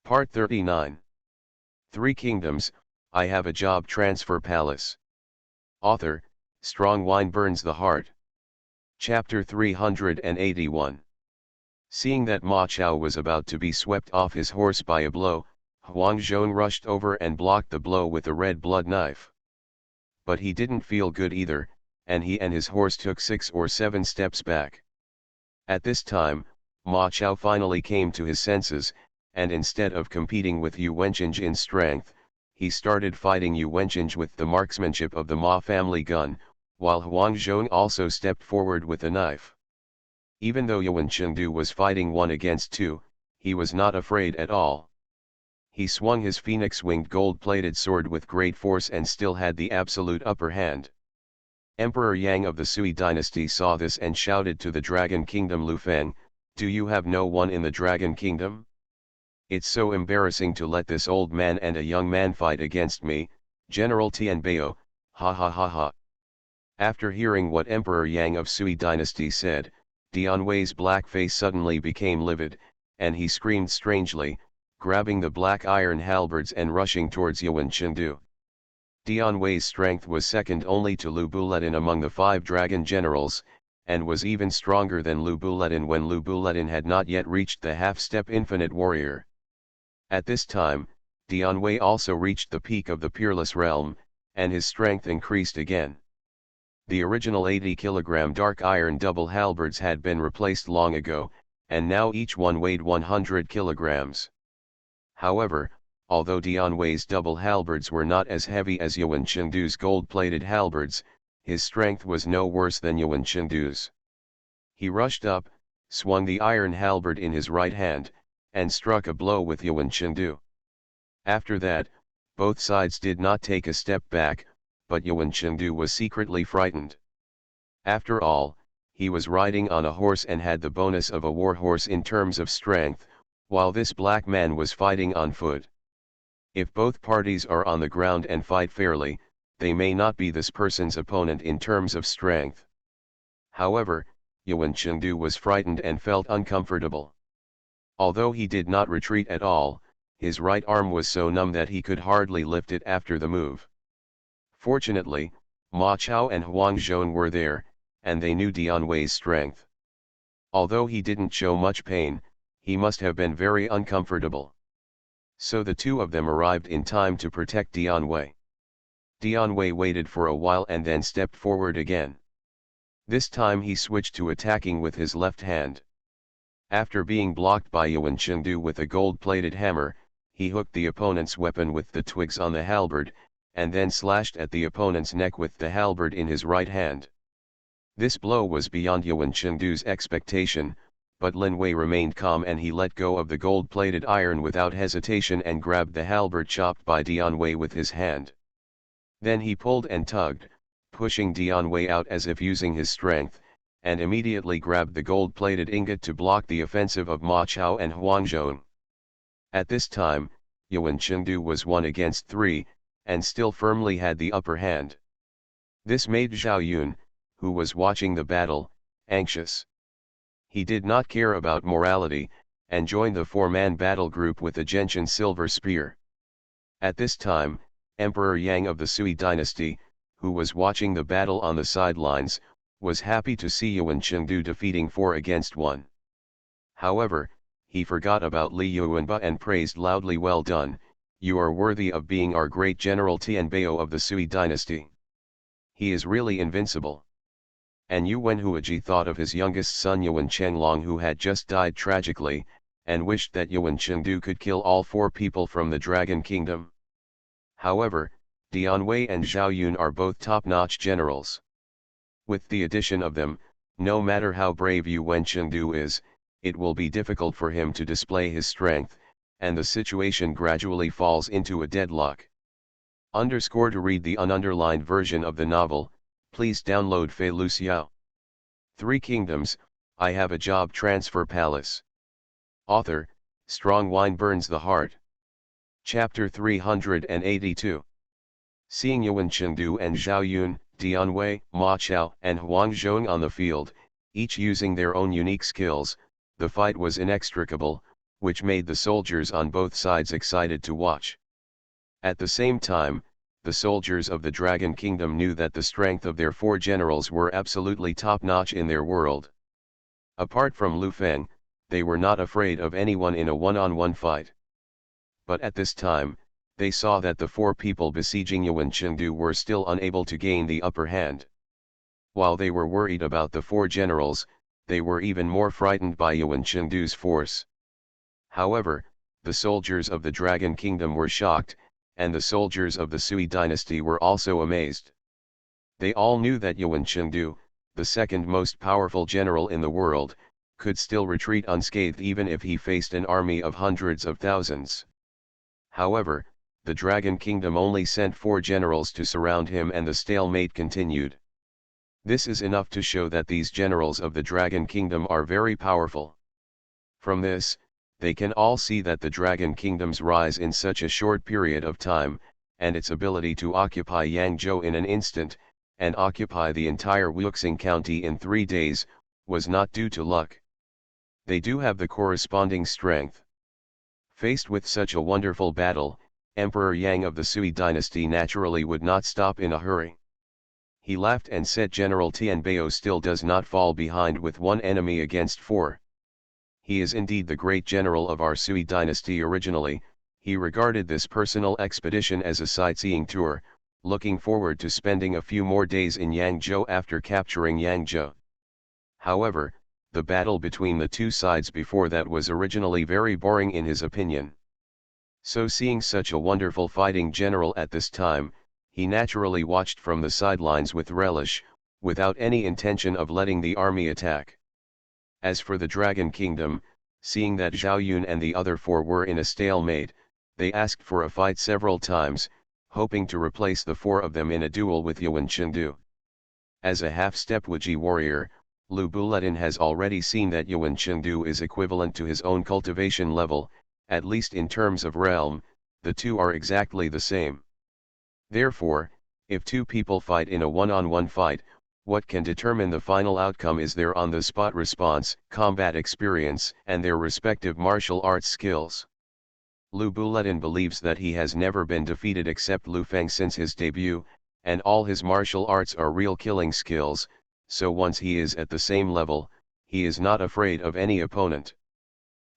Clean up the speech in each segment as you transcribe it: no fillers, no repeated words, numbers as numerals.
Part 39. Three Kingdoms, I Have a Job Transfer Palace. Author, Strong Wine Burns the Heart. Chapter 381. Seeing that Ma Chao was about to be swept off his horse by a blow, Huang Zhong rushed over and blocked the blow with a red blood knife. But he didn't feel good either, and he and his horse took 6 or 7 steps back. At this time, Ma Chao finally came to his senses, and instead of competing with Yu Wenqing in strength, he started fighting Yu Wenqing with the marksmanship of the Ma family gun, while Huang Zhong also stepped forward with a knife. Even though Yuan Chengdu was fighting 1 against 2, he was not afraid at all. He swung his phoenix-winged gold-plated sword with great force and still had the absolute upper hand. Emperor Yang of the Sui dynasty saw this and shouted to the Dragon Kingdom Lu Feng, "Do you have no one in the Dragon Kingdom? It's so embarrassing to let this old man and a young man fight against me, General Tianbao, ha ha ha ha." After hearing what Emperor Yang of Sui dynasty said, Dian Wei's black face suddenly became livid, and he screamed strangely, grabbing the black iron halberds and rushing towards Yuan Chengdu. Dian Wei's strength was second only to Lu Buledin among the 5 dragon generals, and was even stronger than Lu Buledin when Lu Buledin had not yet reached the half-step infinite warrior. At this time, Dian Wei also reached the peak of the peerless realm, and his strength increased again. The original 80-kilogram dark iron double halberds had been replaced long ago, and now each one weighed 100 kilograms. However, although Dian Wei's double halberds were not as heavy as Yuan Chengdu's gold-plated halberds, his strength was no worse than Yuan Chengdu's. He rushed up, swung the iron halberd in his right hand, and struck a blow with Yuan Chengdu. After that, both sides did not take a step back, but Yuan Chengdu was secretly frightened. After all, he was riding on a horse and had the bonus of a war horse in terms of strength, while this black man was fighting on foot. If both parties are on the ground and fight fairly, they may not be this person's opponent in terms of strength. However, Yuan Chengdu was frightened and felt uncomfortable. Although he did not retreat at all, his right arm was so numb that he could hardly lift it after the move. Fortunately, Ma Chao and Huang Zhong were there, and they knew Dian Wei's strength. Although he didn't show much pain, he must have been very uncomfortable. So the two of them arrived in time to protect Dian Wei. Dian Wei waited for a while and then stepped forward again. This time he switched to attacking with his left hand. After being blocked by Yuan Chengdu with a gold-plated hammer, he hooked the opponent's weapon with the twigs on the halberd, and then slashed at the opponent's neck with the halberd in his right hand. This blow was beyond Yuan Chengdu's expectation, but Lin Wei remained calm and he let go of the gold-plated iron without hesitation and grabbed the halberd chopped by Dian Wei with his hand. Then he pulled and tugged, pushing Dian Wei out as if using his strength, and immediately grabbed the gold-plated ingot to block the offensive of Ma Chao and Huang Zhong. At this time, Yuan Chengdu was 1 against 3, and still firmly had the upper hand. This made Zhao Yun, who was watching the battle, anxious. He did not care about morality, and joined the 4-man battle group with a gentian silver spear. At this time, Emperor Yang of the Sui dynasty, who was watching the battle on the sidelines, was happy to see Yuan Chengdu defeating 4 against 1. However, he forgot about Li Yuanba and praised loudly, "Well done, you are worthy of being our great General Tianbao of the Sui dynasty. He is really invincible." And Yuan Huaji thought of his youngest son Yuan Chenglong, who had just died tragically, and wished that Yuan Chengdu could kill all 4 people from the Dragon Kingdom. However, Dian Wei and Zhao Yun are both top-notch generals. With the addition of them, no matter how brave Yuan Chengdu is, it will be difficult for him to display his strength, and the situation gradually falls into a deadlock. To read the ununderlined version of the novel, please download Fei Lu Xiao. 3 Kingdoms, I Have a Job Transfer Palace. Author, Strong Wine Burns the Heart. Chapter 382. Seeing Yuan Chengdu and Zhao Yun, Dian Wei, Ma Chao, and Huang Zhong on the field, each using their own unique skills, the fight was inextricable, which made the soldiers on both sides excited to watch. At the same time, the soldiers of the Dragon Kingdom knew that the strength of their four generals were absolutely top-notch in their world. Apart from Lu Feng, they were not afraid of anyone in a one-on-one fight. But at this time, they saw that the four people besieging Yuan Chengdu were still unable to gain the upper hand. While they were worried about the four generals, they were even more frightened by Yuan Chengdu's force. However, the soldiers of the Dragon Kingdom were shocked, and the soldiers of the Sui dynasty were also amazed. They all knew that Yuan Chengdu, the second most powerful general in the world, could still retreat unscathed even if he faced an army of hundreds of thousands. However, the Dragon Kingdom only sent 4 generals to surround him, and the stalemate continued. This is enough to show that these generals of the Dragon Kingdom are very powerful. From this, they can all see that the Dragon Kingdom's rise in such a short period of time, and its ability to occupy Yangzhou in an instant, and occupy the entire Wuxing County in 3 days, was not due to luck. They do have the corresponding strength. Faced with such a wonderful battle, Emperor Yang of the Sui dynasty naturally would not stop in a hurry. He laughed and said, General Tianbao still does not fall behind with 1 enemy against 4. He is indeed the great general of our Sui dynasty. Originally, he regarded this personal expedition as a sightseeing tour, looking forward to spending a few more days in Yangzhou after capturing Yangzhou. However, the battle between the two sides before that was originally very boring in his opinion. So seeing such a wonderful fighting general at this time, he naturally watched from the sidelines with relish, without any intention of letting the army attack. As for the Dragon Kingdom, seeing that Zhao Yun and the other 4 were in a stalemate, they asked for a fight several times, hoping to replace the 4 of them in a duel with Yuan Chengdu. As a half-step Wuji warrior, Lu Buletin has already seen that Yuan Chengdu is equivalent to his own cultivation level, at least in terms of realm, the two are exactly the same. Therefore, if 2 people fight in a one-on-one fight, what can determine the final outcome is their on-the-spot response, combat experience, and their respective martial arts skills. Lu Buletin believes that he has never been defeated except Lu Feng since his debut, and all his martial arts are real killing skills, so once he is at the same level, he is not afraid of any opponent.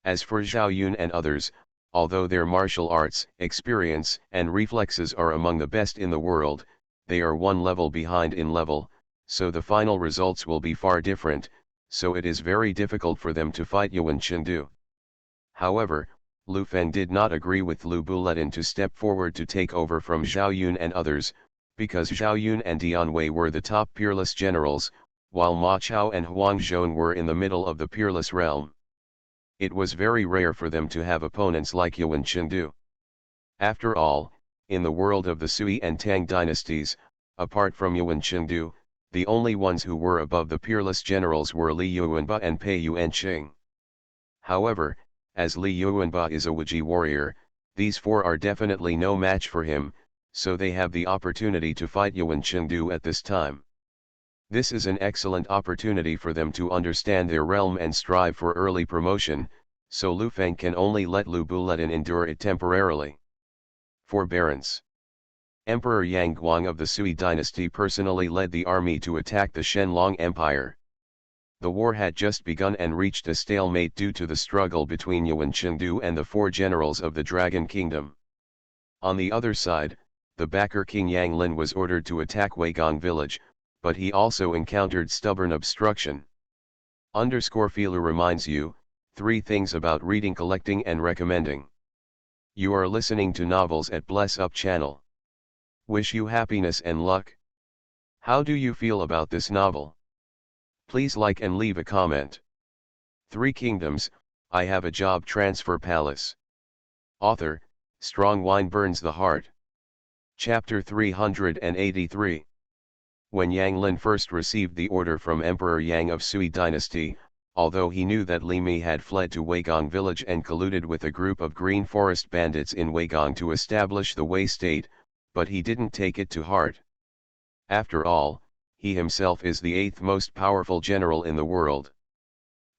As for Zhao Yun and others, although their martial arts, experience, and reflexes are among the best in the world, they are 1 level behind in level, so the final results will be far different, so it is very difficult for them to fight Yuan Chengdu. However, Lu Feng did not agree with Lu Buletin to step forward to take over from Zhao Yun and others, because Zhao Yun and Dian Wei were the top peerless generals, while Ma Chao and Huang Zhong were in the middle of the peerless realm. It was very rare for them to have opponents like Yuan Chengdu. After all, in the world of the Sui and Tang dynasties, apart from Yuan Chengdu, the only ones who were above the peerless generals were Li Yuanba and Pei Yuanqing. However, as Li Yuanba is a Wuji warrior, these 4 are definitely no match for him, so they have the opportunity to fight Yuan Chengdu at this time. This is an excellent opportunity for them to understand their realm and strive for early promotion, so Lu Feng can only let Lu Buletin endure it temporarily. Forbearance. Emperor Yang Guang of the Sui dynasty personally led the army to attack the Shenlong Empire. The war had just begun and reached a stalemate due to the struggle between Yuan Chengdu and the 4 generals of the Dragon Kingdom. On the other side, the backer King Yang Lin was ordered to attack Weigong village, but he also encountered stubborn obstruction. Filu reminds you, 3 things about reading, collecting and recommending. You are listening to novels at Bless Up channel. Wish you happiness and luck. How do you feel about this novel? Please like and leave a comment. 3 Kingdoms, I Have a Job Transfer Palace. Author, Strong Wine Burns the Heart. Chapter 383. When Yang Lin first received the order from Emperor Yang of Sui dynasty, although he knew that Li Mi had fled to Weigong village and colluded with a group of Green Forest bandits in Weigong to establish the Wei state, but he didn't take it to heart. After all, he himself is the 8th most powerful general in the world.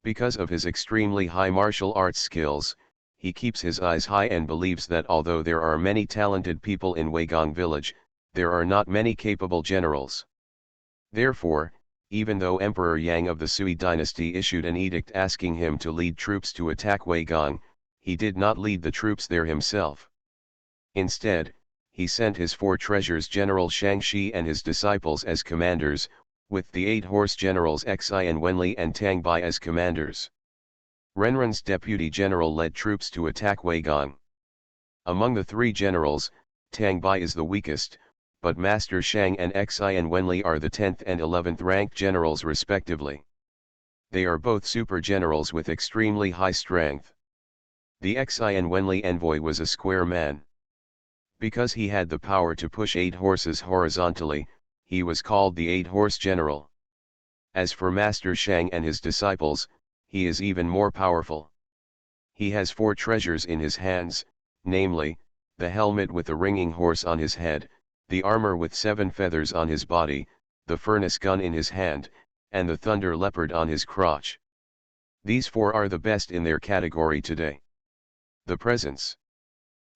Because of his extremely high martial arts skills, he keeps his eyes high and believes that although there are many talented people in Weigong village, there are not many capable generals. Therefore, even though Emperor Yang of the Sui dynasty issued an edict asking him to lead troops to attack Weigong, he did not lead the troops there himself. Instead, he sent his 4 treasures General Shangxi and his disciples as commanders, with the 8 horse generals Xi and Wenli and Tang Bai as commanders. Renren's deputy general led troops to attack Weigong. Among the 3 generals, Tang Bai is the weakest, but Master Shang and Xi and Wenli are the 10th and 11th ranked generals respectively. They are both super generals with extremely high strength. The Xi and Wenli envoy was a square man. Because he had the power to push 8 horses horizontally, he was called the 8-horse general. As for Master Shang and his disciples, he is even more powerful. He has 4 treasures in his hands, namely, the helmet with the ringing horse on his head, the armor with 7 feathers on his body, the furnace gun in his hand, and the thunder leopard on his crotch. These 4 are the best in their category today. The presence.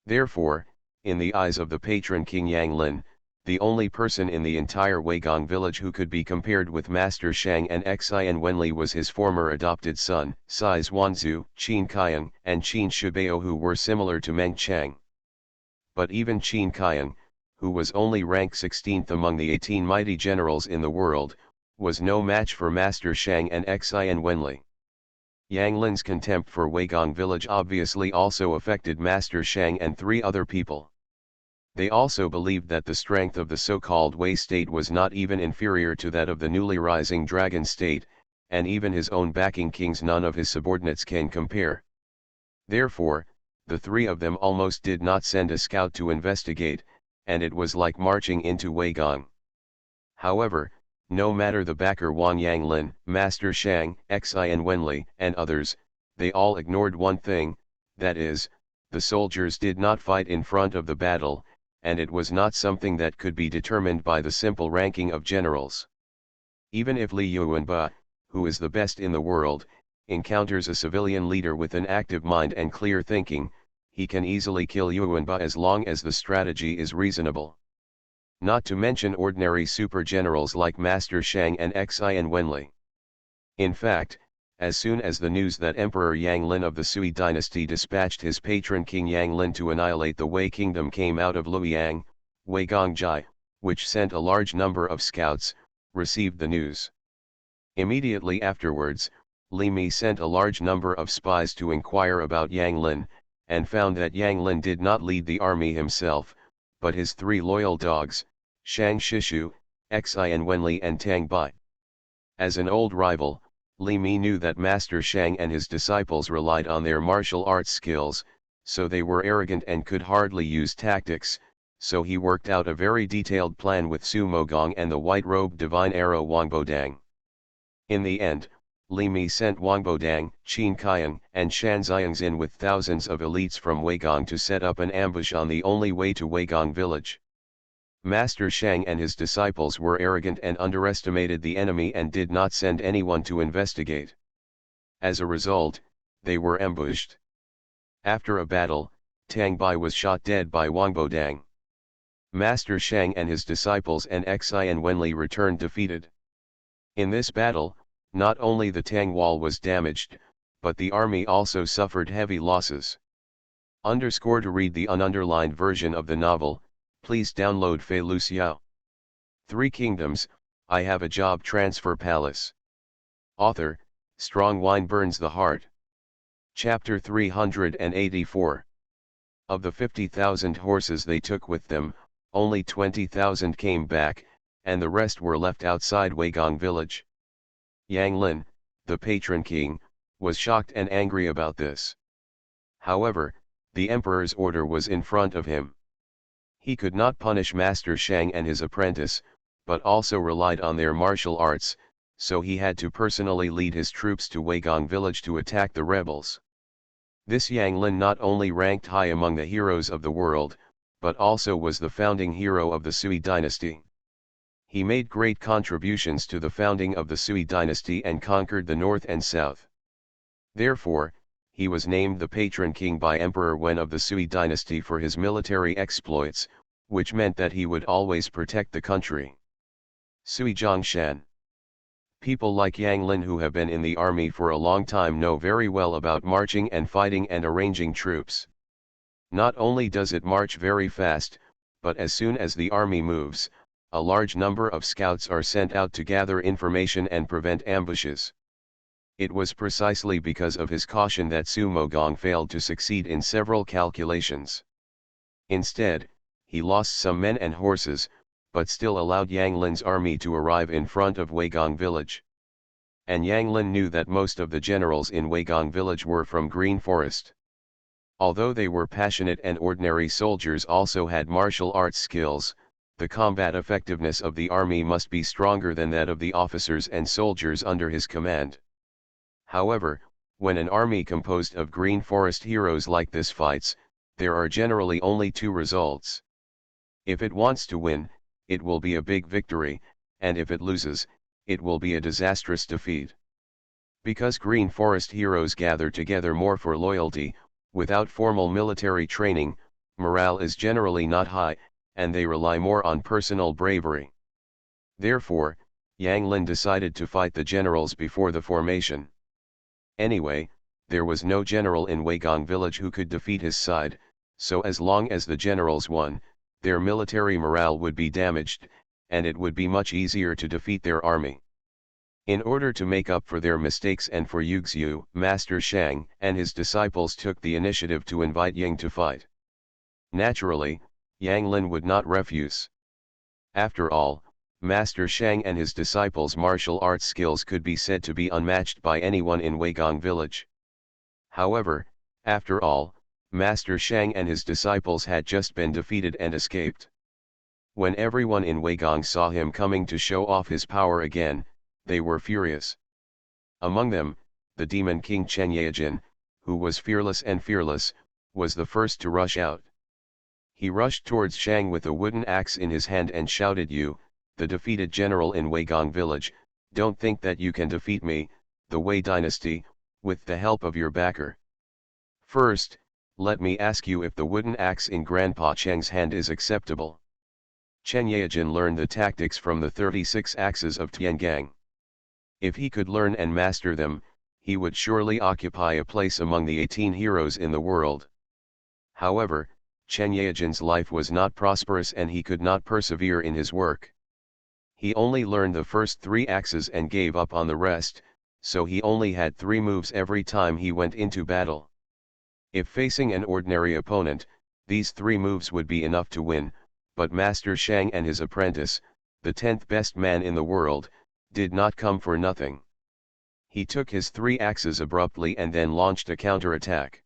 Therefore, in the eyes of the patron King Yang Lin, the only person in the entire Weigong village who could be compared with Master Shang and Xi and Wenli was his former adopted son, Sai Zhuanzu, Qin Kaiang, and Qin Shibao, who were similar to Meng Chang. But even Qin Kaiang, who was only ranked 16th among the 18 mighty generals in the world, was no match for Master Shang and Xi and Wenli. Yang Lin's contempt for Weigong village obviously also affected Master Shang and 3 other people. They also believed that the strength of the so-called Wei state was not even inferior to that of the newly rising Dragon state, and even his own backing kings none of his subordinates can compare. Therefore, the 3 of them almost did not send a scout to investigate, and it was like marching into Weigong. However, no matter the backer Wang Yanglin, Master Shang, Xi and Wenli, and others, they all ignored one thing, that is, the soldiers did not fight in front of the battle, and it was not something that could be determined by the simple ranking of generals. Even if Li Yuanba, who is the best in the world, encounters a civilian leader with an active mind and clear thinking, he can easily kill Yuanba as long as the strategy is reasonable. Not to mention ordinary super generals like Master Shang and Xi and Wenli. In fact, as soon as the news that Emperor Yang Lin of the Sui dynasty dispatched his patron King Yang Lin to annihilate the Wei kingdom came out of Luoyang, Weigong, which sent a large number of scouts, received the news. Immediately afterwards, Li Mi sent a large number of spies to inquire about Yang Lin, and found that Yang Lin did not lead the army himself, but his 3 loyal dogs, Shang Shishu, Xi and Wenli and Tang Bai. As an old rival, Li Mi knew that Master Shang and his disciples relied on their martial arts skills, so they were arrogant and could hardly use tactics, so he worked out a very detailed plan with Su Mogong and the white-robed divine arrow Wangbodang. In the end, Li Mi sent Wangbodang, Qin Kaiang, and Shan Xiangs in with thousands of elites from Weigong to set up an ambush on the only way to Weigong village. Master Shang and his disciples were arrogant and underestimated the enemy and did not send anyone to investigate. As a result, they were ambushed. After a battle, Tang Bai was shot dead by Wangbodang. Master Shang and his disciples and Xi and Wenli returned defeated. In this battle, not only the Tang wall was damaged, but the army also suffered heavy losses. To read the ununderlined version of the novel, please download Fei Lu Xiao. 3 Kingdoms, I Have a Job Transfer Palace. Author, Strong Wine Burns the Heart. Chapter 384. Of the 50,000 horses they took with them, only 20,000 came back, and the rest were left outside Weigong village. Yang Lin, the patron king, was shocked and angry about this. However, the emperor's order was in front of him. He could not punish Master Shang and his apprentice, but also relied on their martial arts, so he had to personally lead his troops to Weigong village to attack the rebels. This Yang Lin not only ranked high among the heroes of the world, but also was the founding hero of the Sui dynasty. He made great contributions to the founding of the Sui dynasty and conquered the north and south. Therefore, he was named the patron king by Emperor Wen of the Sui dynasty for his military exploits, which meant that he would always protect the country. Sui Zhongshan. People like Yang Lin who have been in the army for a long time know very well about marching and fighting and arranging troops. Not only does it march very fast, but as soon as the army moves, a large number of scouts are sent out to gather information and prevent ambushes. It was precisely because of his caution that Su Mogong failed to succeed in several calculations. Instead, he lost some men and horses, but still allowed Yang Lin's army to arrive in front of Weigong village. And Yang Lin knew that most of the generals in Weigong village were from Green Forest. Although they were passionate and ordinary soldiers also had martial arts skills, the combat effectiveness of the army must be stronger than that of the officers and soldiers under his command. However, when an army composed of Green Forest heroes like this fights, there are generally only two results. If it wants to win, it will be a big victory, and if it loses, it will be a disastrous defeat. Because Green Forest heroes gather together more for loyalty, without formal military training, morale is generally not high, and they rely more on personal bravery. Therefore, Yang Lin decided to fight the generals before the formation. Anyway, there was no general in Weigong village who could defeat his side, so as long as the generals won, their military morale would be damaged, and it would be much easier to defeat their army. In order to make up for their mistakes and for Yuxiu, Master Shang and his disciples took the initiative to invite Yang to fight. Naturally, Yang Lin would not refuse. After all, Master Shang and his disciples' martial arts skills could be said to be unmatched by anyone in Weigong village. However, after all, Master Shang and his disciples had just been defeated and escaped. When everyone in Weigong saw him coming to show off his power again, they were furious. Among them, the demon king Chen Yaojin, who was fearless, was the first to rush out. He rushed towards Shang with a wooden axe in his hand and shouted, "You, the defeated general in Weigong village, don't think that you can defeat me, the Wei dynasty, with the help of your backer. First, let me ask you if the wooden axe in Grandpa Cheng's hand is acceptable." Chen Yaojin learned the tactics from the 36 axes of Tiangang. If he could learn and master them, he would surely occupy a place among the 18 heroes in the world. However, Chen Yaojin's life was not prosperous and he could not persevere in his work. He only learned the first 3 axes and gave up on the rest, so he only had 3 moves every time he went into battle. If facing an ordinary opponent, these 3 moves would be enough to win, but Master Shang and his apprentice, the 10th best man in the world, did not come for nothing. He took his 3 axes abruptly and then launched a counterattack.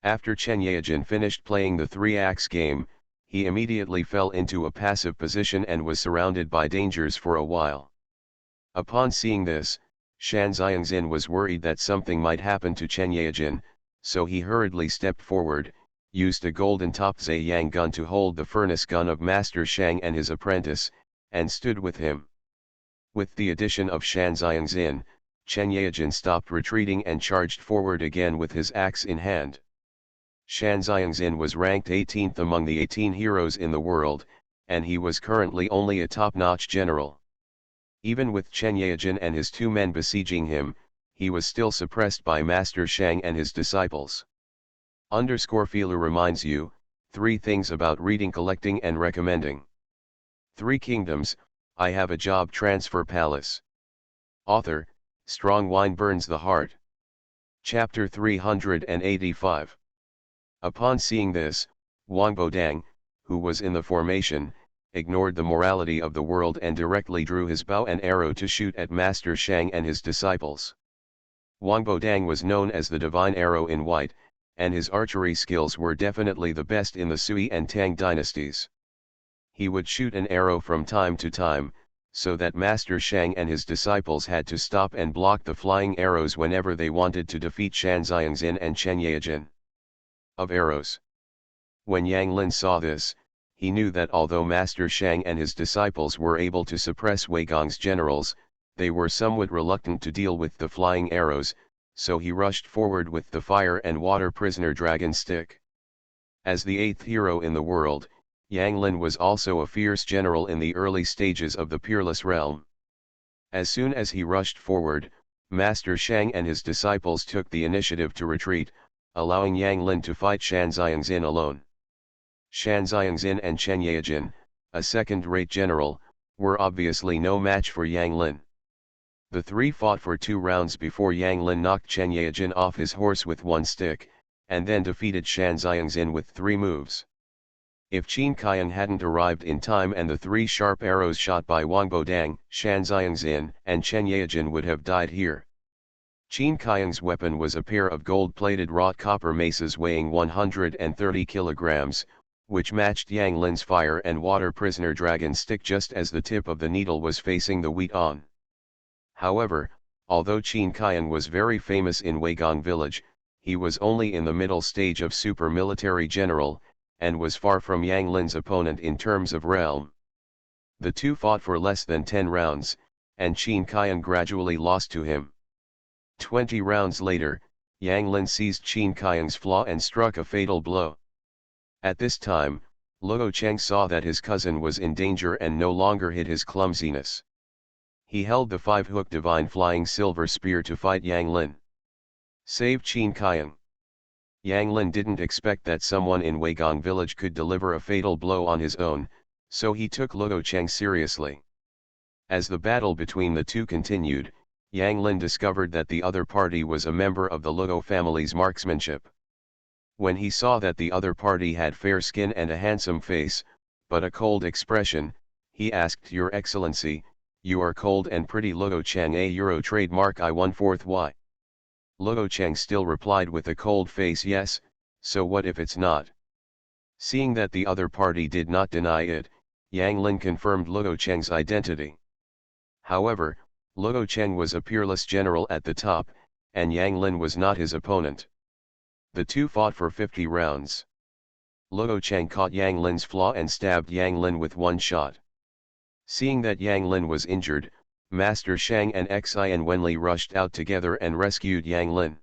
After Chen Yaojin finished playing the 3-axe game, he immediately fell into a passive position and was surrounded by dangers for a while. Upon seeing this, Shan Xiangxin was worried that something might happen to Chen Yaojin, so he hurriedly stepped forward, used a golden top Ziyang gun to hold the furnace gun of Master Shang and his apprentice, and stood with him. With the addition of Shan Xiangxin, Chen Yaojin stopped retreating and charged forward again with his axe in hand. Shan Xiangxin was ranked 18th among the 18 heroes in the world, and he was currently only a top-notch general. Even with Chen Yaojin and his 2 men besieging him, he was still suppressed by Master Shang and his disciples. Feeler reminds you, 3 things about reading, collecting and recommending. 3 Kingdoms, I Have a Job Transfer Palace. Author, Strong Wine Burns the Heart. Chapter 385. Upon seeing this, Wang Bodang, who was in the formation, ignored the morality of the world and directly drew his bow and arrow to shoot at Master Shang and his disciples. Wang Bodang was known as the Divine Arrow in White, and his archery skills were definitely the best in the Sui and Tang dynasties. He would shoot an arrow from time to time, so that Master Shang and his disciples had to stop and block the flying arrows whenever they wanted to defeat Shan Xiangxin and Chen Yaojin. Of arrows. When Yang Lin saw this, he knew that although Master Shang and his disciples were able to suppress Weigong's generals, they were somewhat reluctant to deal with the flying arrows, so he rushed forward with the fire and water prisoner dragon stick. As the eighth hero in the world, Yang Lin was also a fierce general in the early stages of the Peerless realm. As soon as he rushed forward, Master Shang and his disciples took the initiative to retreat, allowing Yang Lin to fight Shan Xiangxin alone. Shan Xiangxin and Chen Yaojin, a second-rate general, were obviously no match for Yang Lin. The three fought for 2 rounds before Yang Lin knocked Chen Yaojin off his horse with one stick, and then defeated Shan Xiangxin with 3 moves. If Qin Kaiyan hadn't arrived in time and the 3 sharp arrows shot by Wang Bodang, Shan Xiangxin and Chen Yaojin would have died here. Qin Kaiyan's weapon was a pair of gold-plated wrought copper maces weighing 130 kilograms, which matched Yang Lin's fire and water prisoner dragon stick just as the tip of the needle was facing the wheat on. However, although Qin Kaiyan was very famous in Weigong village, he was only in the middle stage of super military general, and was far from Yang Lin's opponent in terms of realm. The two fought for less than 10 rounds, and Qin Kaiyan gradually lost to him. 20 rounds later, Yang Lin seized Qin Kaiyan's flaw and struck a fatal blow. At this time, Luo Cheng saw that his cousin was in danger and no longer hid his clumsiness. He held the 5-hook divine flying silver spear to fight Yang Lin. Save Qin Kaiyan. Yang Lin didn't expect that someone in Weigong village could deliver a fatal blow on his own, so he took Luo Cheng seriously. As the battle between the two continued, Yang Lin discovered that the other party was a member of the Luo family's marksmanship. When he saw that the other party had fair skin and a handsome face, but a cold expression, he asked, "Your Excellency, you are cold and pretty." Luo Cheng, a Euro trademark I-1/4 Y. Luo Cheng still replied with a cold face, "Yes, so what if it's not?" Seeing that the other party did not deny it, Yang Lin confirmed Luo Cheng's identity. However, Luo Cheng was a peerless general at the top, and Yang Lin was not his opponent. The two fought for 50 rounds. Luo Cheng caught Yang Lin's flaw and stabbed Yang Lin with one shot. Seeing that Yang Lin was injured, Master Shang and Xi and Wenli rushed out together and rescued Yang Lin.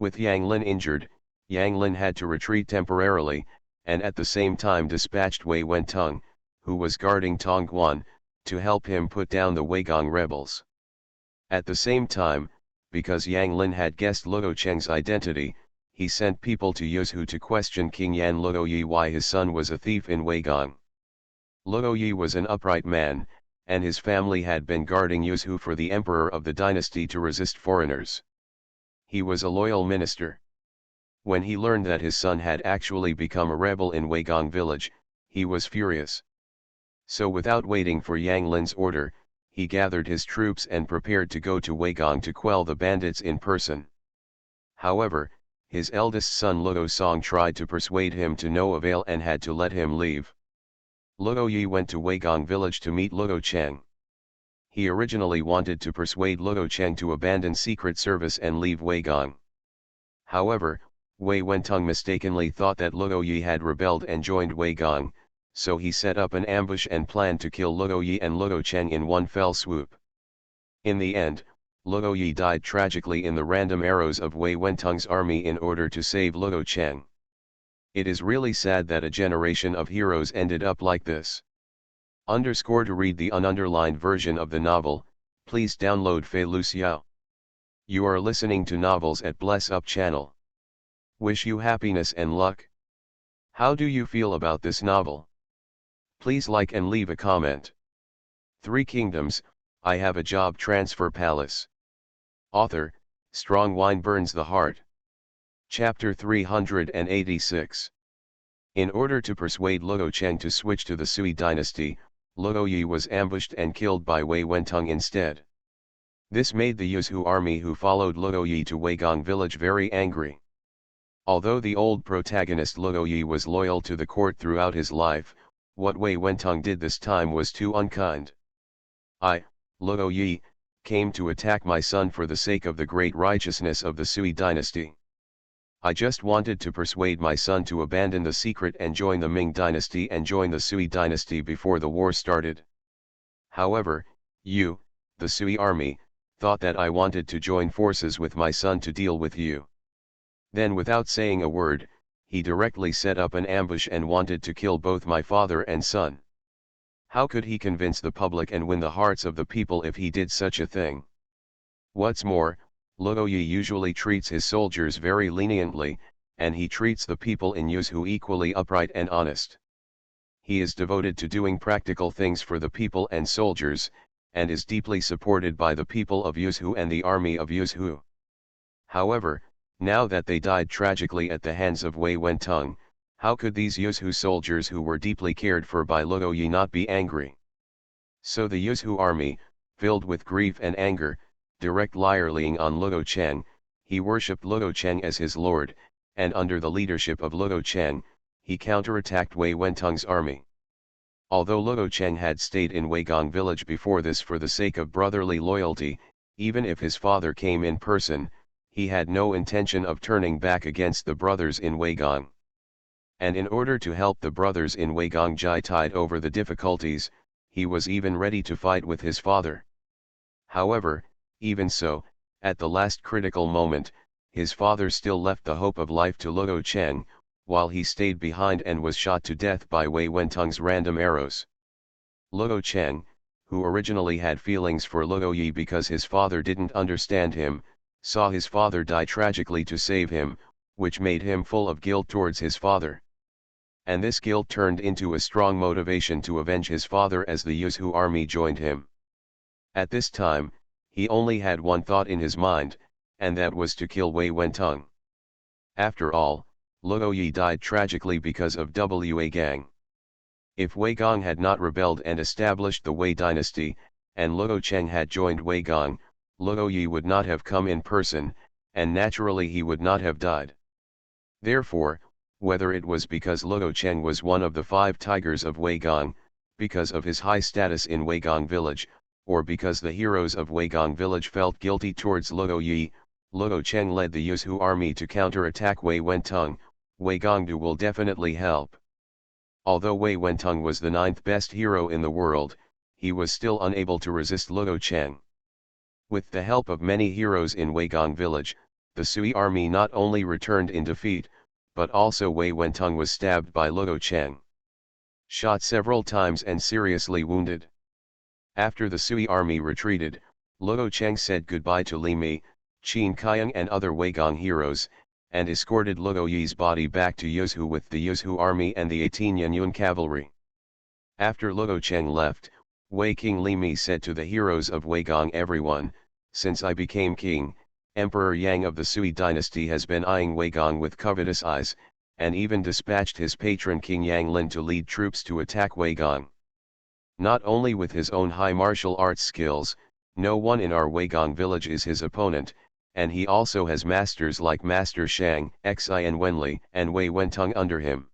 With Yang Lin injured, Yang Lin had to retreat temporarily, and at the same time dispatched Wei Wentung, who was guarding Tongguan, to help him put down the Weigong rebels. At the same time, because Yang Lin had guessed Luo Cheng's identity, he sent people to Yuzhu to question King Yan Luoyi why his son was a thief in Weigong. Luoyi was an upright man, and his family had been guarding Yuzhu for the emperor of the dynasty to resist foreigners. He was a loyal minister. When he learned that his son had actually become a rebel in Weigong village, he was furious. So without waiting for Yang Lin's order, he gathered his troops and prepared to go to Weigong to quell the bandits in person. However, his eldest son Luo Song tried to persuade him to no avail and had to let him leave. Luo Yi went to Weigong village to meet Luo Cheng. He originally wanted to persuade Luo Cheng to abandon secret service and leave Weigong. However, Wei Wentung mistakenly thought that Luo Yi had rebelled and joined Weigong, so he set up an ambush and planned to kill Luo Yi and Luo Cheng in one fell swoop. In the end, Luo Yi died tragically in the random arrows of Wei Wentung's army in order to save Luo Cheng. It is really sad that a generation of heroes ended up like this. To read the ununderlined version of the novel, please download Fei Lu Xiao. You are listening to Novels at Bless Up channel. Wish you happiness and luck. How do you feel about this novel? Please like and leave a comment. 3 Kingdoms, I Have a Job Transfer Palace. Author, Strong Wine Burns the Heart. Chapter 386. In order to persuade Luo Cheng to switch to the Sui dynasty, Luo Yi was ambushed and killed by Wei Wentung instead. This made the Yuzhu army who followed Luo Yi to Weigong village very angry. Although the old protagonist Luo Yi was loyal to the court throughout his life, what Wei Wentung did this time was too unkind. I, Luo Yi, came to attack my son for the sake of the great righteousness of the Sui dynasty. I just wanted to persuade my son to abandon the secret and join the Ming dynasty and join the Sui dynasty before the war started. However, you, the Sui army, thought that I wanted to join forces with my son to deal with you. Then without saying a word, he directly set up an ambush and wanted to kill both my father and son. How could he convince the public and win the hearts of the people if he did such a thing? What's more, Luoyi usually treats his soldiers very leniently, and he treats the people in Yuzhu equally upright and honest. He is devoted to doing practical things for the people and soldiers, and is deeply supported by the people of Yuzhu and the army of Yuzhu. However, now that they died tragically at the hands of Wei Wentung, how could these Yuzhu soldiers who were deeply cared for by Luoyi not be angry? So the Yuzhu army, filled with grief and anger, direct lying on Luo Cheng, he worshipped Luo Cheng as his lord, and under the leadership of Luo Cheng, he counterattacked Wei Wentung's army. Although Luo Cheng had stayed in Weigong village before this for the sake of brotherly loyalty, even if his father came in person, he had no intention of turning back against the brothers in Weigong. And in order to help the brothers in Weigong Jai tide over the difficulties, he was even ready to fight with his father. However, even so, at the last critical moment, his father still left the hope of life to Luo Cheng, while he stayed behind and was shot to death by Wei Wentung's random arrows. Luo Cheng, who originally had feelings for Luoyi because his father didn't understand him, saw his father die tragically to save him, which made him full of guilt towards his father. And this guilt turned into a strong motivation to avenge his father as the Yuzhu army joined him. At this time, he only had one thought in his mind, and that was to kill Wei Wentung. After all, Luoyi died tragically because of Wei Gang. If Wei Gong had not rebelled and established the Wei dynasty, and Luo Cheng had joined Wei Gong, Luoyi would not have come in person, and naturally he would not have died. Therefore, whether it was because Luo Cheng was one of the 5 tigers of Wei Gong, because of his high status in Weigong village, or because the heroes of Weigong village felt guilty towards Luoyi, Luo Cheng led the Yuzhu army to counterattack Wei Wentung. Wei Gongdu will definitely help. Although Wei Wentung was the 9th best hero in the world, he was still unable to resist Luo Cheng. With the help of many heroes in Weigong village, the Sui army not only returned in defeat, but also Wei Wentung was stabbed by Luo Cheng, shot several times and seriously wounded. After the Sui army retreated, Luo Cheng said goodbye to Li Mi, Qin Kaiyang and other Weigong heroes, and escorted Luoyi's body back to Yuzhu with the Yuzhu army and the 18 Yanyun cavalry. After Luo Cheng left, Wei King Li Mi said to the heroes of Weigong, everyone, since I became king, Emperor Yang of the Sui dynasty has been eyeing Weigong with covetous eyes, and even dispatched his patron King Yang Lin to lead troops to attack Weigong. Not only with his own high martial arts skills, no one in our Weigong village is his opponent, and he also has masters like Master Shang, Xi and Wenli and Wei Wentung under him.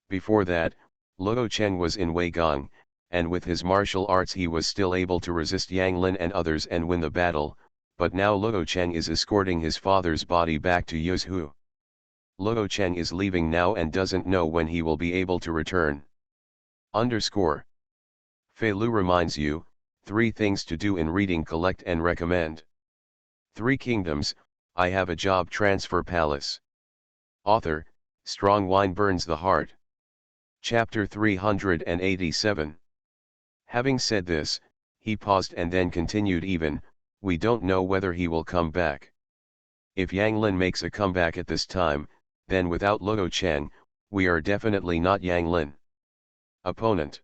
Before that, Luo Cheng was in Weigong, and with his martial arts he was still able to resist Yang Lin and others and win the battle, but now Luo Cheng is escorting his father's body back to Yuzhu. Luo Cheng is leaving now and doesn't know when he will be able to return. Fei Lu reminds you, 3 things to do in reading, collect and recommend. 3 Kingdoms, I Have a Job Transfer Palace. Author, Strong Wine Burns the Heart. Chapter 387. Having said this, he paused and then continued, we don't know whether he will come back. If Yang Lin makes a comeback at this time, then without Luo Cheng, we are definitely not Yang Lin. Opponent.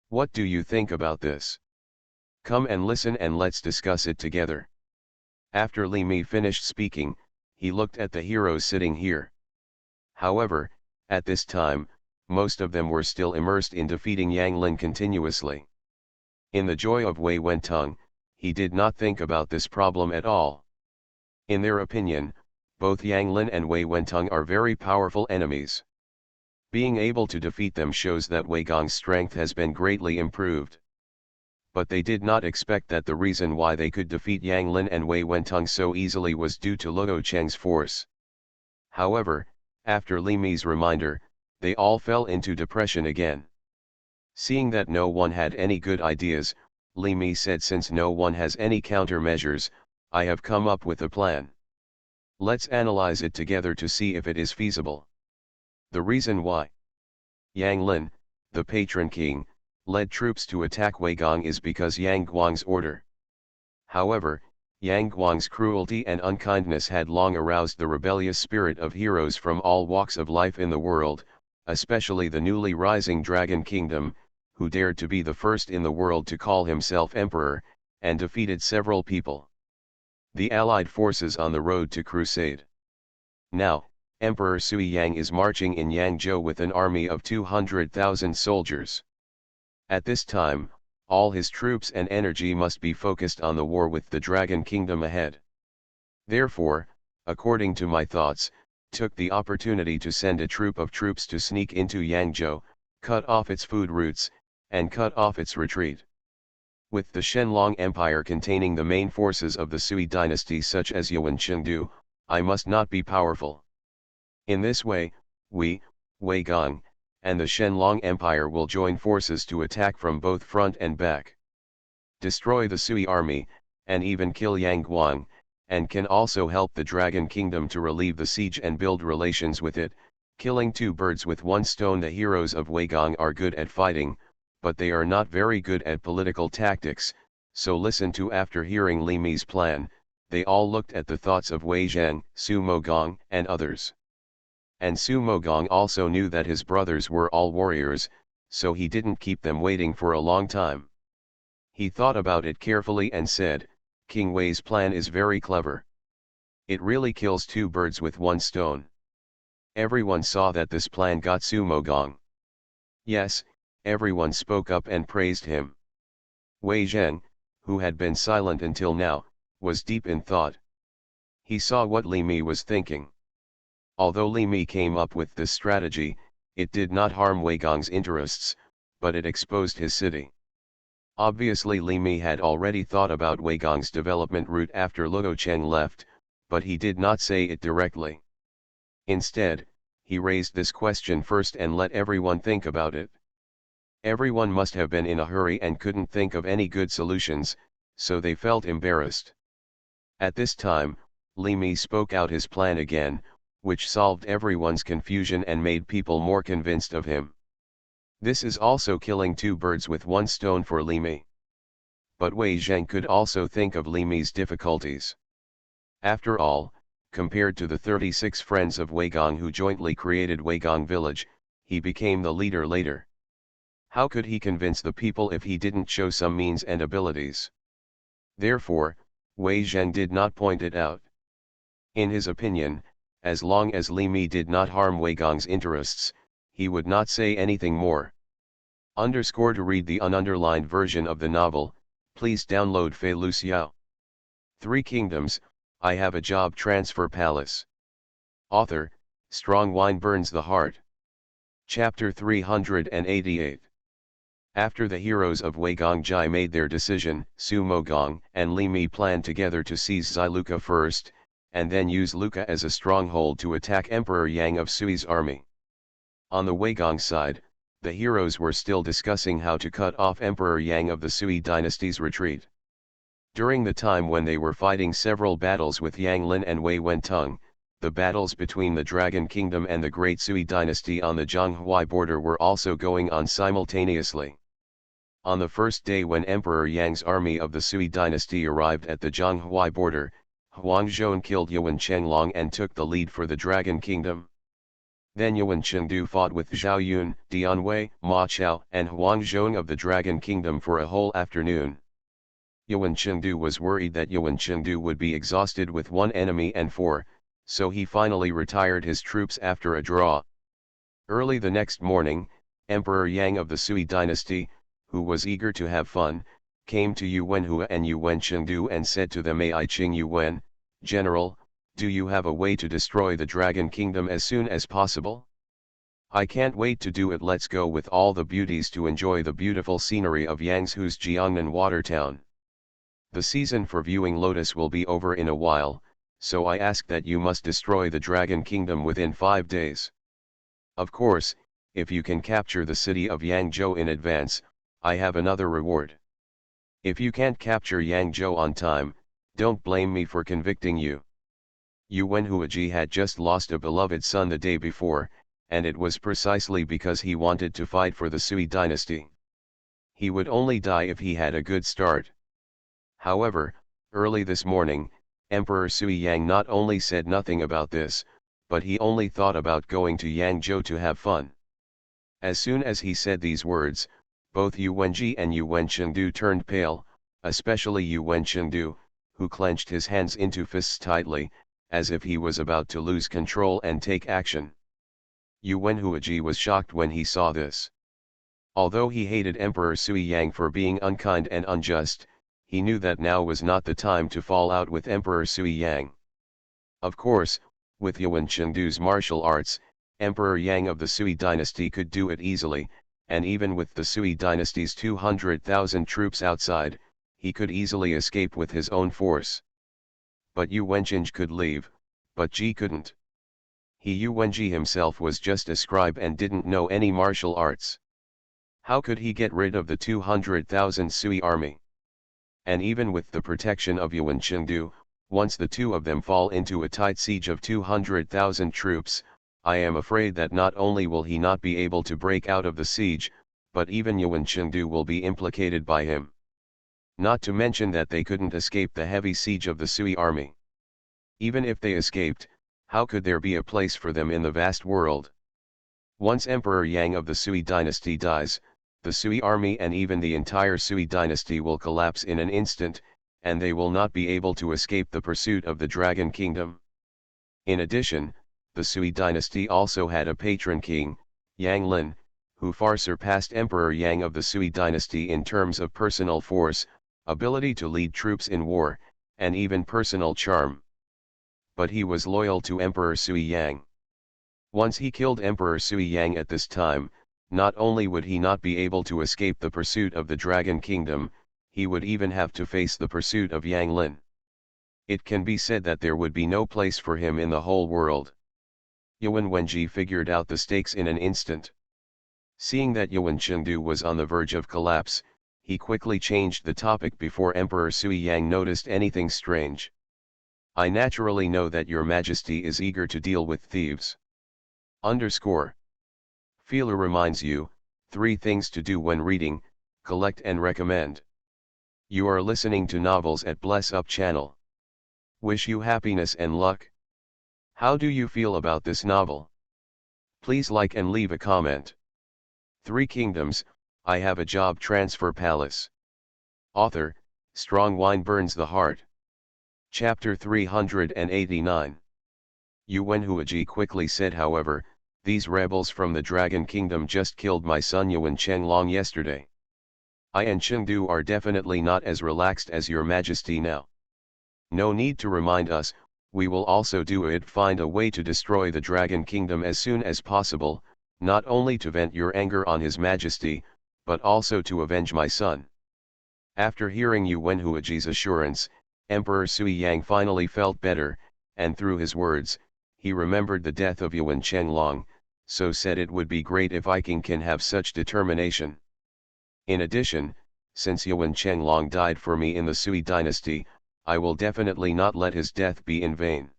What do you think about this? Come and listen and let's discuss it together. After Li Mi finished speaking, he looked at the heroes sitting here. However, at this time, most of them were still immersed in defeating Yang Lin continuously. In the joy of Wei Wentung, he did not think about this problem at all. In their opinion, both Yang Lin and Wei Wentung are very powerful enemies. Being able to defeat them shows that Wei Gong's strength has been greatly improved. But they did not expect that the reason why they could defeat Yang Lin and Wei Wentung so easily was due to Luo Cheng's force. However, after Li Mi's reminder, they all fell into depression again. Seeing that no one had any good ideas, Li Mi said, since no one has any countermeasures, I have come up with a plan. Let's analyze it together to see if it is feasible. The reason why Yang Lin, the patron king, led troops to attack Weigong is because Yang Guang's order. However, Yang Guang's cruelty and unkindness had long aroused the rebellious spirit of heroes from all walks of life in the world, especially the newly rising Dragon Kingdom, who dared to be the first in the world to call himself emperor, and defeated several people. The allied forces on the road to crusade. Now, Emperor Sui Yang is marching in Yangzhou with an army of 200,000 soldiers. At this time, all his troops and energy must be focused on the war with the Dragon Kingdom ahead. Therefore, according to my thoughts, took the opportunity to send a troop of troops to sneak into Yangzhou, cut off its food routes, and cut off its retreat. With the Shenlong Empire containing the main forces of the Sui dynasty such as Yuan Chengdu, I must not be powerful. In this way, we, Wei Gong, and the Shenlong Empire will join forces to attack from both front and back. Destroy the Sui army, and even kill Yang Guang, and can also help the Dragon Kingdom to relieve the siege and build relations with it, killing two birds with one stone. The heroes of Wei Gong are good at fighting, but they are not very good at political tactics, so listen to. After hearing Li Mi's plan, they all looked at the thoughts of Wei Zheng, Su Mogong, and others. And Su Mogong also knew that his brothers were all warriors, so he didn't keep them waiting for a long time. He thought about it carefully and said, King Wei's plan is very clever. It really kills two birds with one stone. Everyone saw that this plan got Su Mogong. Yes, everyone spoke up and praised him. Wei Zheng, who had been silent until now, was deep in thought. He saw what Li Mi was thinking. Although Li Mi came up with this strategy, it did not harm Wei Gong's interests, but it exposed his city. Obviously Li Mi had already thought about Wei Gong's development route after Luo Cheng left, but he did not say it directly. Instead, he raised this question first and let everyone think about it. Everyone must have been in a hurry and couldn't think of any good solutions, so they felt embarrassed. At this time, Li Mi spoke out his plan again, which solved everyone's confusion and made people more convinced of him. This is also killing two birds with one stone for Li Mi. But Wei Zheng could also think of Li Mi's difficulties. After all, compared to the 36 friends of Wei Gong who jointly created Weigong village, he became the leader later. How could he convince the people if he didn't show some means and abilities? Therefore, Wei Zheng did not point it out. In his opinion, as long as Li Mi did not harm Wei Gong's interests, he would not say anything more. To read the ununderlined version of the novel, please download Fei Lu Xiao. Three Kingdoms, I Have a Job Transfer Palace. Author, Strong Wine Burns the Heart. Chapter 388. After the heroes of Weigong Jai made their decision, Su Mogong and Li Mi planned together to seize Xiluca first, and then use Luca as a stronghold to attack Emperor Yang of Sui's army. On the Weigong side, the heroes were still discussing how to cut off Emperor Yang of the Sui dynasty's retreat. During the time when they were fighting several battles with Yang Lin and Wei Wentung, the battles between the Dragon Kingdom and the Great Sui dynasty on the Zhonghui border were also going on simultaneously. On the first day when Emperor Yang's army of the Sui dynasty arrived at the Zhonghui border, Huang Zhong killed Yuan Chenglong and took the lead for the Dragon Kingdom. Then Yuan Chengdu fought with Zhao Yun, Dian Wei, Ma Chao and Huang Zhong of the Dragon Kingdom for a whole afternoon. Yuan Chengdu was worried that Yuan Chengdu would be exhausted with one enemy and four, so he finally retired his troops after a draw. Early the next morning, Emperor Yang of the Sui dynasty, who was eager to have fun, came to Yuan Hua and Yuan Chengdu and said to them, May I Qing Yuan, General, do you have a way to destroy the Dragon Kingdom as soon as possible? I can't wait to do it. Let's go with all the beauties to enjoy the beautiful scenery of Yangzhou's Jiangnan water town. The season for viewing lotus will be over in a while, so I ask that you must destroy the Dragon Kingdom within 5 days. Of course, if you can capture the city of Yangzhou in advance, I have another reward. If you can't capture Yang Zhou on time, don't blame me for convicting you. Yu Wenhuaji had just lost a beloved son the day before, and it was precisely because he wanted to fight for the Sui dynasty. He would only die if he had a good start. However, early this morning, Emperor Sui Yang not only said nothing about this, but he only thought about going to Yangzhou to have fun. As soon as he said these words, both Yu Wenji and Yu Wenchengdu turned pale, especially Yu Wenchengdu, who clenched his hands into fists tightly, as if he was about to lose control and take action. Yu Wenhuaji was shocked when he saw this. Although he hated Emperor Sui Yang for being unkind and unjust, he knew that now was not the time to fall out with Emperor Sui Yang. Of course, with Yuan Chengdu's martial arts, Emperor Yang of the Sui dynasty could do it easily, and even with the Sui dynasty's 200,000 troops outside, he could easily escape with his own force. But Yu Wenjing could leave, but Ji couldn't. Yu Wenji himself was just a scribe and didn't know any martial arts. How could he get rid of the 200,000 Sui army? And even with the protection of Yuan Chengdu, once the two of them fall into a tight siege of 200,000 troops, I am afraid that not only will he not be able to break out of the siege, but even Yuan Chengdu will be implicated by him. Not to mention that they couldn't escape the heavy siege of the Sui army. Even if they escaped, how could there be a place for them in the vast world? Once Emperor Yang of the Sui dynasty dies, the Sui army and even the entire Sui dynasty will collapse in an instant, and they will not be able to escape the pursuit of the Dragon Kingdom. In addition, the Sui dynasty also had a patron king, Yang Lin, who far surpassed Emperor Yang of the Sui dynasty in terms of personal force, ability to lead troops in war, and even personal charm. But he was loyal to Emperor Sui Yang. Once he killed Emperor Sui Yang at this time, not only would he not be able to escape the pursuit of the Dragon Kingdom, he would even have to face the pursuit of Yang Lin. It can be said that there would be no place for him in the whole world. Yuan Wenji figured out the stakes in an instant. Seeing that Yuan Chengdu was on the verge of collapse, he quickly changed the topic before Emperor Sui Yang noticed anything strange. I naturally know that your majesty is eager to deal with thieves. Feeler reminds you, 3 things to do when reading, collect and recommend. You are listening to novels at Bless Up channel. Wish you happiness and luck. How do you feel about this novel? Please like and leave a comment. 3 Kingdoms, I Have a Job Transfer Palace. Author, Strong Wine Burns the Heart. Chapter 389. Yu Wenhuaji quickly said, however, these rebels from the Dragon Kingdom just killed my son Yuan Chenglong yesterday. I and Chengdu are definitely not as relaxed as your majesty now. No need to remind us, we will also find a way to destroy the Dragon Kingdom as soon as possible, not only to vent your anger on his majesty, but also to avenge my son. After hearing Yu Wenhuaji's assurance, Emperor Sui Yang finally felt better, and through his words, he remembered the death of Yuan Chenglong, so said it would be great if I can have such determination. In addition, since Yuan Chenglong died for me in the Sui dynasty, I will definitely not let his death be in vain.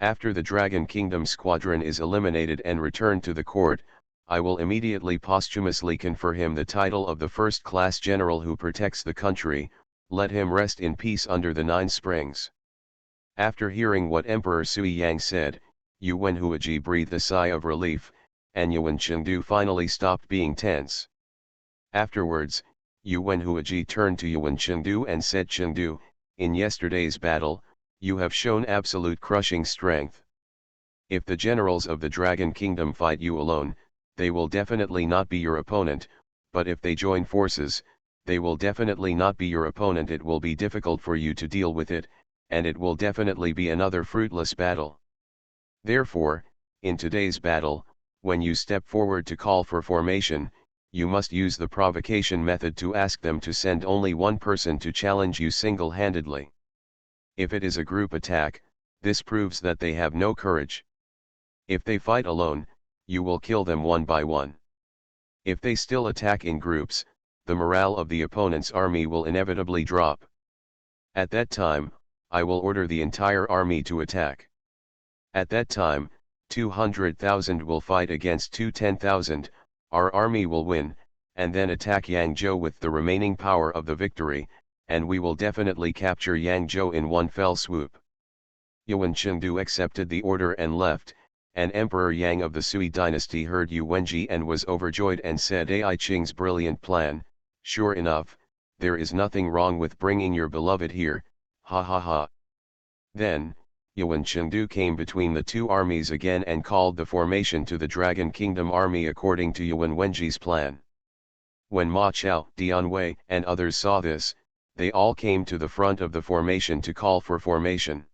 After the Dragon Kingdom squadron is eliminated and returned to the court, I will immediately posthumously confer him the title of the first-class general who protects the country. Let him rest in peace under the 9 springs. After hearing what Emperor Sui Yang said, Yu Wenhuaji breathed a sigh of relief, and Yuan Chengdu finally stopped being tense. Afterwards, Yu Wenhuaji turned to Yuan Chengdu and said, Chengdu, in yesterday's battle, you have shown absolute crushing strength. If the generals of the Dragon Kingdom fight you alone, they will definitely not be your opponent, but if they join forces, they will definitely not be your opponent. It will be difficult for you to deal with it, and it will definitely be another fruitless battle. Therefore, in today's battle, when you step forward to call for formation, you must use the provocation method to ask them to send only one person to challenge you single-handedly. If it is a group attack, this proves that they have no courage. If they fight alone, you will kill them one by one. If they still attack in groups, the morale of the opponent's army will inevitably drop. At that time, I will order the entire army to attack. At that time, 200,000 will fight against 210,000, our army will win, and then attack Yangzhou with the remaining power of the victory, and we will definitely capture Yangzhou in one fell swoop. Yuan Chengdu accepted the order and left, and Emperor Yang of the Sui dynasty heard Yu Wenji and was overjoyed and said, Ai Qing's brilliant plan, sure enough, there is nothing wrong with bringing your beloved here, ha ha ha. Then, Yuan Chengdu came between the two armies again and called the formation to the Dragon Kingdom army according to Yuan Wenji's plan. When Ma Chao, Dian Wei and others saw this, they all came to the front of the formation to call for formation.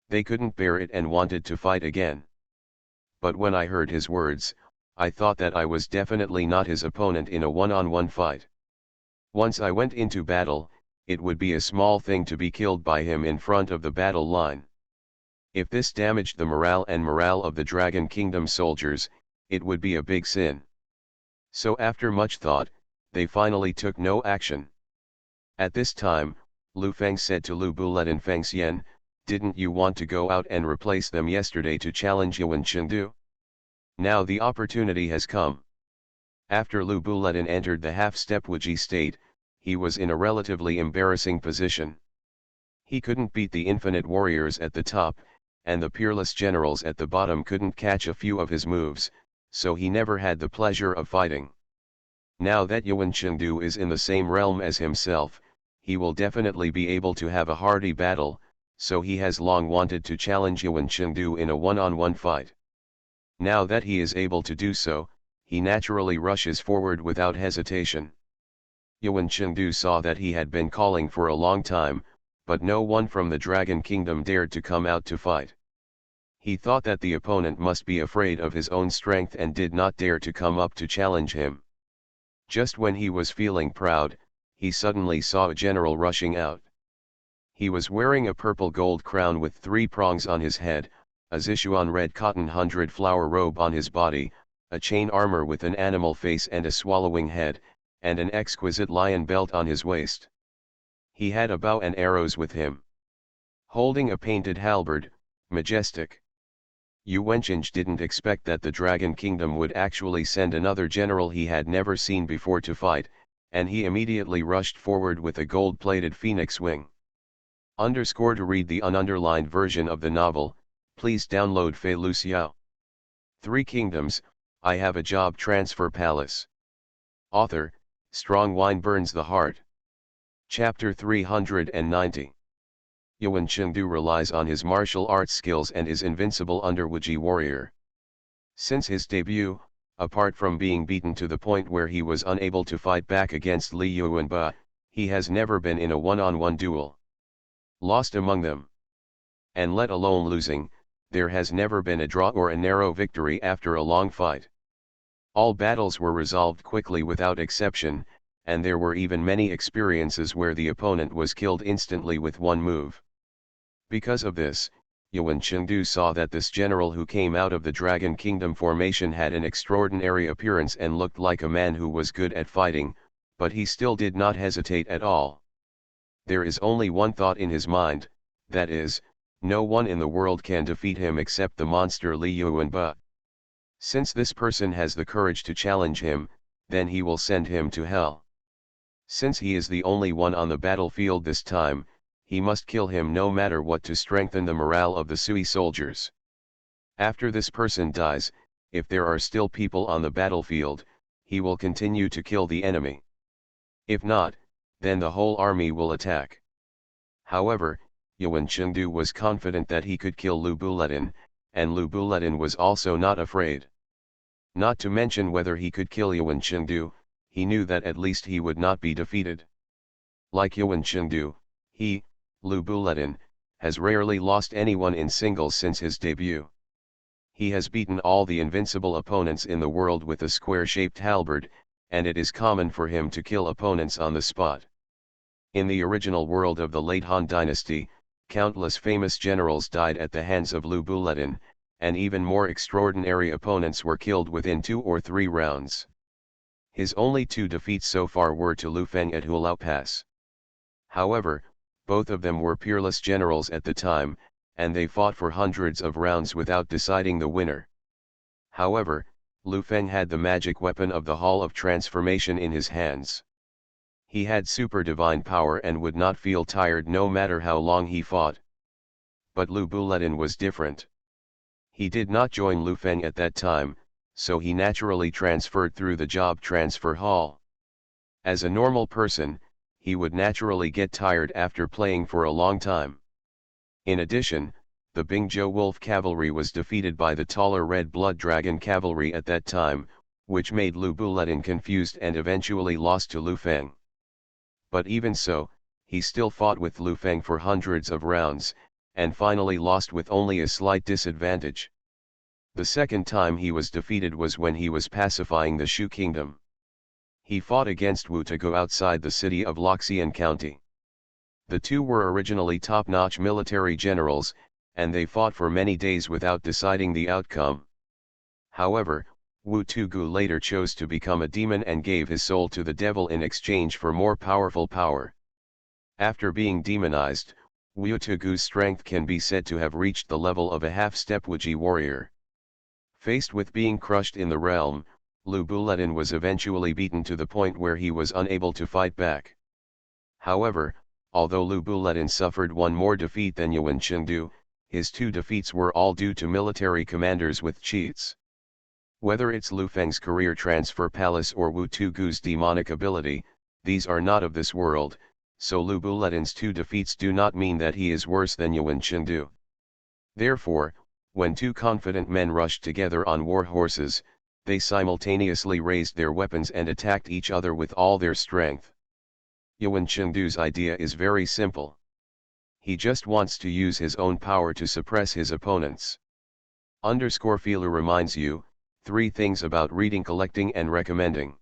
They couldn't bear it and wanted to fight again. But when I heard his words, I thought that I was definitely not his opponent in a one-on-one fight. Once I went into battle, it would be a small thing to be killed by him in front of the battle line. If this damaged the morale of the Dragon Kingdom soldiers, it would be a big sin. So after much thought, they finally took no action. At this time, Lu Feng said to Lu Bulet and Feng Xian, didn't you want to go out and replace them yesterday to challenge Yuan Chengdu? Now the opportunity has come. After Lu Buletin entered the half-step Wuji state, he was in a relatively embarrassing position. He couldn't beat the infinite warriors at the top, and the peerless generals at the bottom couldn't catch a few of his moves, so he never had the pleasure of fighting. Now that Yuan Chengdu is in the same realm as himself, he will definitely be able to have a hearty battle, so he has long wanted to challenge Yuan Chengdu in a one-on-one fight. Now that he is able to do so, he naturally rushes forward without hesitation. Yuan Chengdu saw that he had been calling for a long time, but no one from the Dragon Kingdom dared to come out to fight. He thought that the opponent must be afraid of his own strength and did not dare to come up to challenge him. Just when he was feeling proud, he suddenly saw a general rushing out. He was wearing a purple gold crown with 3 prongs on his head, a Sichuan red cotton 100-flower robe on his body, a chain armor with an animal face and a swallowing head, and an exquisite lion belt on his waist. He had a bow and arrows with him. Holding a painted halberd, majestic. Yu Wenqing didn't expect that the Dragon Kingdom would actually send another general he had never seen before to fight, and he immediately rushed forward with a gold-plated phoenix wing. To read the ununderlined version of the novel, please download Fei Lu Xiao. 3 Kingdoms, I Have a Job Transfer Palace. Author, Strong Wine Burns the Heart. Chapter 390. Yuan Chengdu relies on his martial arts skills and is invincible under Wuji warrior. Since his debut, apart from being beaten to the point where he was unable to fight back against Li Yuanba, he has never been in a one-on-one duel. Lost among them. And let alone losing, there has never been a draw or a narrow victory after a long fight. All battles were resolved quickly without exception, and there were even many experiences where the opponent was killed instantly with one move. Because of this, Yuan Chengdu saw that this general who came out of the Dragon Kingdom formation had an extraordinary appearance and looked like a man who was good at fighting, but he still did not hesitate at all. There is only one thought in his mind, that is, no one in the world can defeat him except the monster Li Yuanba. Since this person has the courage to challenge him, then he will send him to hell. Since he is the only one on the battlefield this time, he must kill him no matter what to strengthen the morale of the Sui soldiers. After this person dies, if there are still people on the battlefield, he will continue to kill the enemy. If not, then the whole army will attack. However, Yuan Chengdu was confident that he could kill Lu Buletin, and Lu Buletin was also not afraid. Not to mention whether he could kill Yuan Chengdu, he knew that at least he would not be defeated. Like Yuan Chengdu, he, Lu Buletin, has rarely lost anyone in singles since his debut. He has beaten all the invincible opponents in the world with a square-shaped halberd, and it is common for him to kill opponents on the spot. In the original world of the late Han Dynasty, countless famous generals died at the hands of Lu Buletin, and even more extraordinary opponents were killed within 2 or 3 rounds. His only two defeats so far were to Lu Feng at Hulao Pass. However, both of them were peerless generals at the time, and they fought for hundreds of rounds without deciding the winner. However, Lu Feng had the magic weapon of the Hall of Transformation in his hands. He had super divine power and would not feel tired no matter how long he fought. But Lu Buledin was different. He did not join Lu Feng at that time, so he naturally transferred through the job transfer hall. As a normal person, he would naturally get tired after playing for a long time. In addition, the Bingzhou Wolf Cavalry was defeated by the taller Red Blood Dragon Cavalry at that time, which made Lu Buledin confused and eventually lost to Lu Feng. But even so, he still fought with Lu Feng for hundreds of rounds, and finally lost with only a slight disadvantage. The second time he was defeated was when he was pacifying the Shu Kingdom. He fought against Wu Tugu outside the city of Loxian County. The two were originally top-notch military generals, and they fought for many days without deciding the outcome. However, Wu Tugu later chose to become a demon and gave his soul to the devil in exchange for more powerful power. After being demonized, Wu Tugu's strength can be said to have reached the level of a half-step Wuji warrior. Faced with being crushed in the realm, Lu Buledin was eventually beaten to the point where he was unable to fight back. However, although Lu Buledin suffered one more defeat than Yuan Chengdu, his two defeats were all due to military commanders with cheats. Whether it's Lu Feng's career transfer palace or Wu Tugu's demonic ability, these are not of this world, so Lu Buledin's two defeats do not mean that he is worse than Yuan Chengdu. Therefore, when two confident men rushed together on war horses, they simultaneously raised their weapons and attacked each other with all their strength. Yuan Chengdu's idea is very simple. He just wants to use his own power to suppress his opponents. _Filu reminds you, 3 things about reading, collecting and recommending.